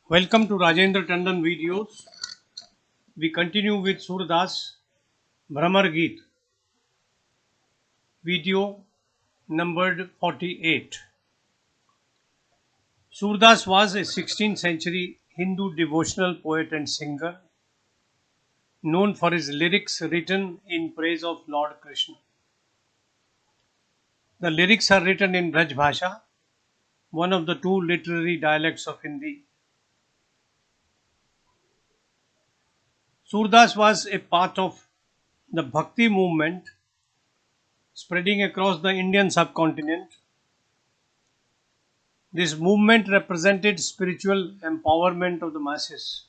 Welcome to Rajendra Tandon videos. We continue with Surdas Bhramar Geet, video numbered 48. Surdas was a 16th century Hindu devotional poet and singer known for his lyrics written in praise of Lord Krishna. The lyrics are written in Braj Bhasha, one of the two literary dialects of Hindi. Surdas was a part of the Bhakti movement spreading across the Indian subcontinent. This movement represented spiritual empowerment of the masses.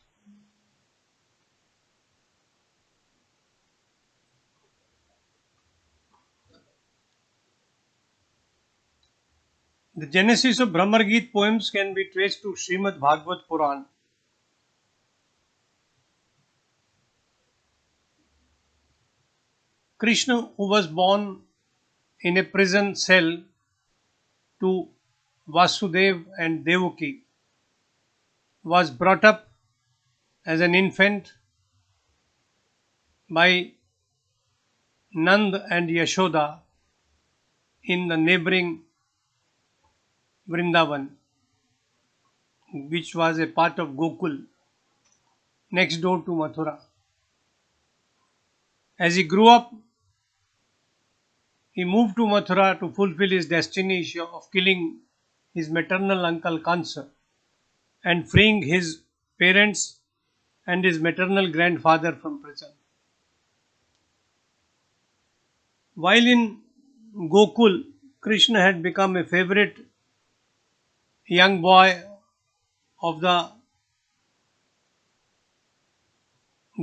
The genesis of Brahmar Geet poems can be traced to Srimad Bhagavad Puran. Krishna, who was born in a prison cell to Vasudev and Devaki, was brought up as an infant by Nand and Yashoda in the neighboring Vrindavan, which was a part of Gokul next door to Mathura. As he grew up, he moved to Mathura to fulfill his destiny of killing his maternal uncle Kansa and freeing his parents and his maternal grandfather from prison. While in Gokul, Krishna had become a favorite young boy of the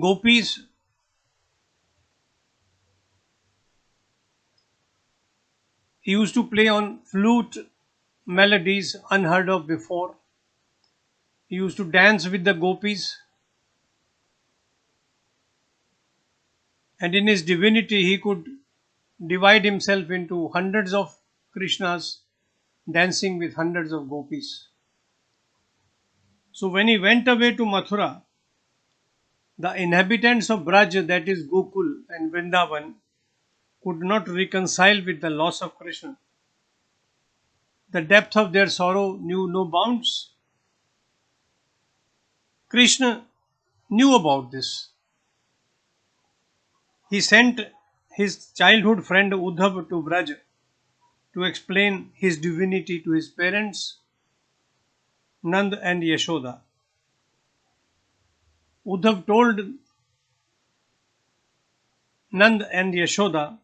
gopis. He used to play on flute melodies unheard of before. He used to dance with the gopis. And in his divinity, he could divide himself into hundreds of Krishnas dancing with hundreds of gopis. So when he went away to Mathura, the inhabitants of Braj, that is Gokul and Vrindavan, could not reconcile with the loss of Krishna. The depth of their sorrow knew no bounds. Krishna knew about this. He sent his childhood friend Uddhav to Braj to explain his divinity to his parents, Nand and Yashoda. Uddhav told Nand and Yashoda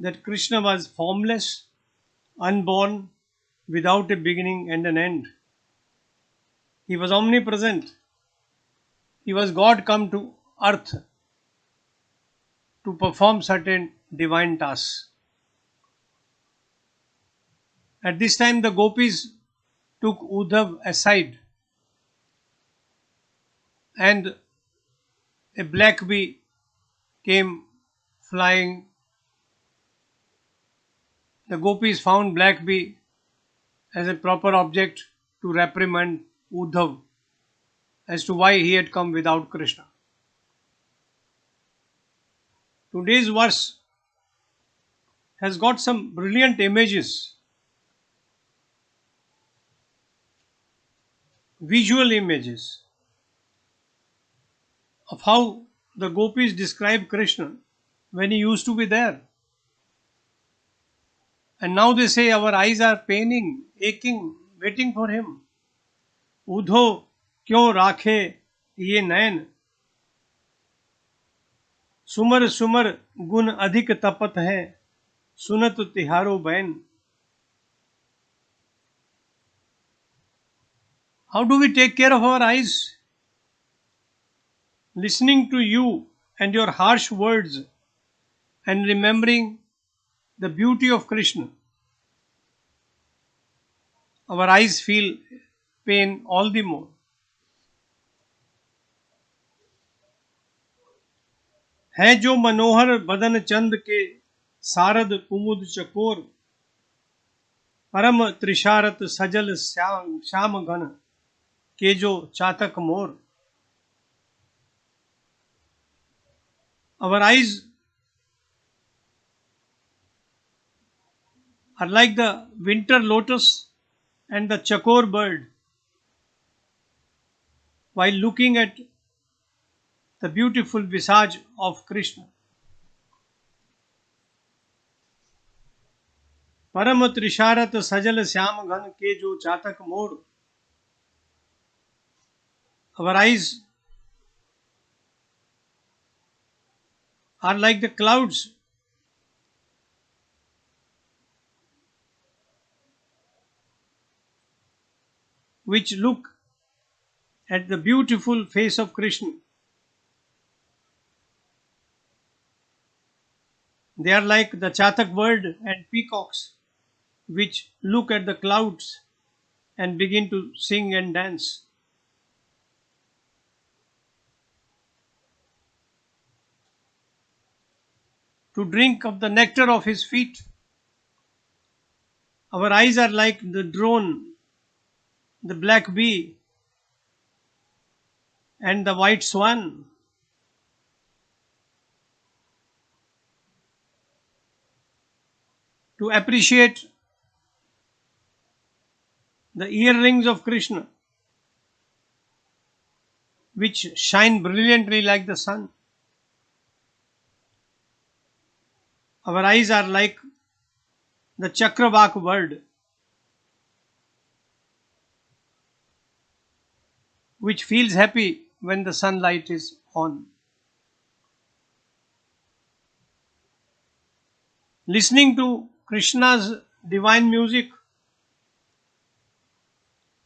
that Krishna was formless, unborn, without a beginning and an end. He was omnipresent. He was God come to earth to perform certain divine tasks. At this time, the gopis took Uddhav aside and a black bee came flying. The gopis found black bee as a proper object to reprimand Uddhav as to why he had come without Krishna. Today's verse has got some brilliant images, visual images of how the gopis describe Krishna when he used to be there. And now they say our eyes are paining, aching, waiting for him. Udho क्यों राखे ये नयन, सुमर सुमर गुण अधिक तपत है, सुनत तिहारो ban. How do we take care of our eyes? Listening to you and your harsh words and remembering the beauty of Krishna. Our eyes feel pain all the more. है जो मनोहर बदन चंद के सारद कुमुद चकोर, परम त्रिशारत सजल श्याम घन, के जो चातक मोर. Our eyes are like the winter lotus and the chakor bird. While looking at the beautiful visage of Krishna. परम त्रिशारत सजल श्याम घन के जो चातक मोर. Our eyes are like the clouds which look at the beautiful face of Krishna. They are like the chatak bird and peacocks which look at the clouds and begin to sing and dance. To drink of the nectar of his feet. Our eyes are like the drone, the black bee, and the white swan. To appreciate the earrings of Krishna, which shine brilliantly like the sun. Our eyes are like the Chakravak bird, which feels happy when the sunlight is on. Listening to Krishna's divine music,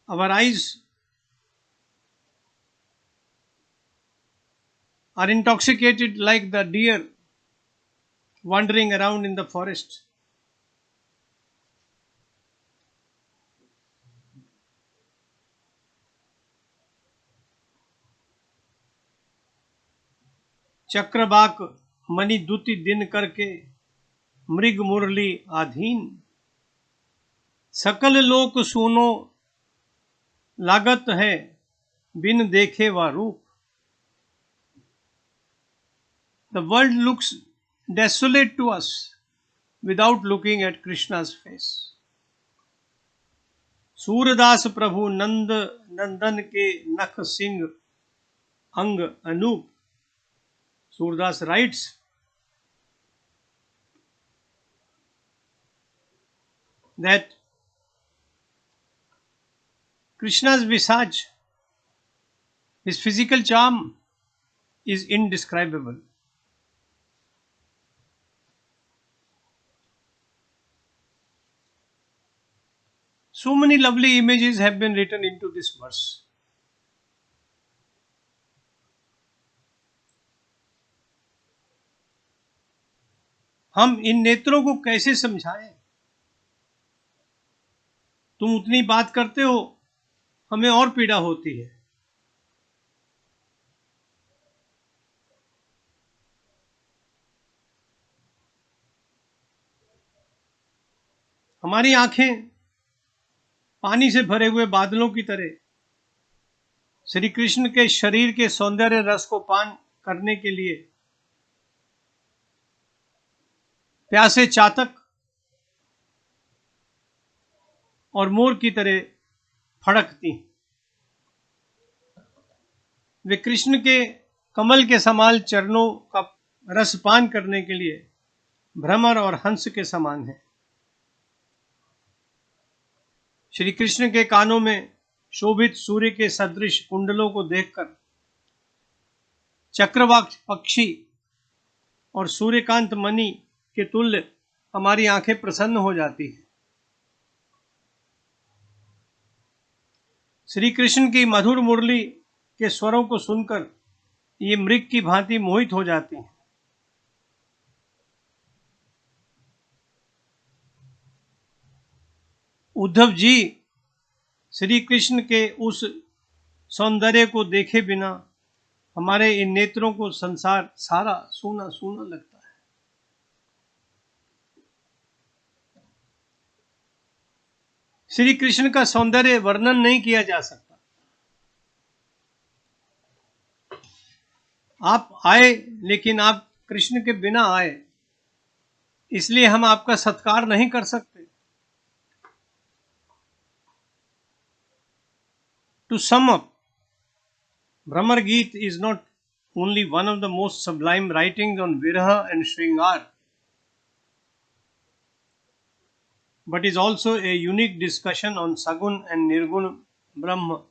our eyes are intoxicated like the deer wandering around in the forest. चक्रबाक मणि दुति दिन करके मृग मुरली आधीन. सकल लोक सुनो लागत है बिन देखे वा रूप. The world looks desolate to us without looking at Krishna's face. Surdas प्रभु नंद नंदन के नख सिंह अंग Anoop. Surdas writes that Krishna's visage, his physical charm, is indescribable. So many lovely images have been written into this verse. हम इन नेत्रों को कैसे समझाएं? तुम उतनी बात करते हो, हमें और पीड़ा होती है. हमारी आंखें पानी से भरे हुए बादलों की तरह श्री कृष्ण के शरीर के सौंदर्य रस को पान करने के लिए प्यासे चातक और मोर की तरह फड़कती. वे कृष्ण के कमल के समान चरणों का रस पान करने के लिए भ्रमर और हंस के समान है. श्री कृष्ण के कानों में शोभित सूर्य के सदृश कुंडलों को देखकर चक्रवाक पक्षी और सूर्यकांत मणि के तुल्य हमारी आंखें प्रसन्न हो जाती है. श्री कृष्ण की मधुर मुरली के स्वरों को सुनकर ये मृग की भांति मोहित हो जाती हैं. उद्धव जी श्री कृष्ण के उस सौंदर्य को देखे बिना हमारे इन नेत्रों को संसार सारा सूना सूना लगता है. श्री कृष्ण का सौंदर्य वर्णन नहीं किया जा सकता. आप आए, लेकिन आप कृष्ण के बिना आए, इसलिए हम आपका सत्कार नहीं कर सकते. To sum up, Brahmar Geet is not only one of the most sublime writings on Viraha and Shringar, but is also a unique discussion on Sagun and Nirgun Brahma.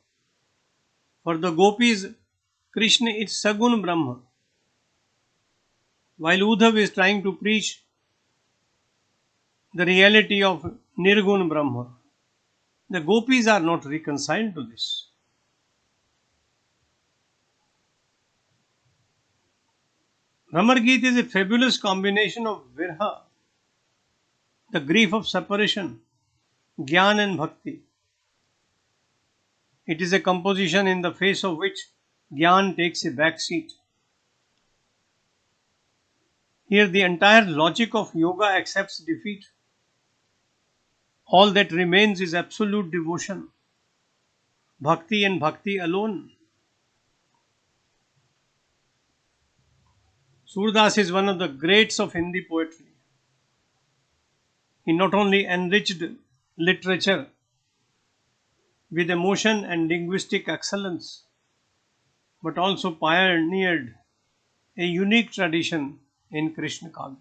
For the gopis, Krishna is Sagun Brahma, while Uddhav is trying to preach the reality of Nirgun Brahma. The gopis are not reconciled to this. Brahmar Geet is a fabulous combination of Virha, the grief of separation, Gyan and Bhakti. It is a composition in the face of which Gyan takes a back seat. Here, the entire logic of yoga accepts defeat. All that remains is absolute devotion, bhakti and bhakti alone. Surdas is one of the greats of Hindi poetry. He not only enriched literature with emotion and linguistic excellence, but also pioneered a unique tradition in Krishna Kavya.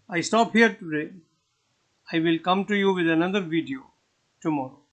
I stop here today. I will come to you with another video tomorrow.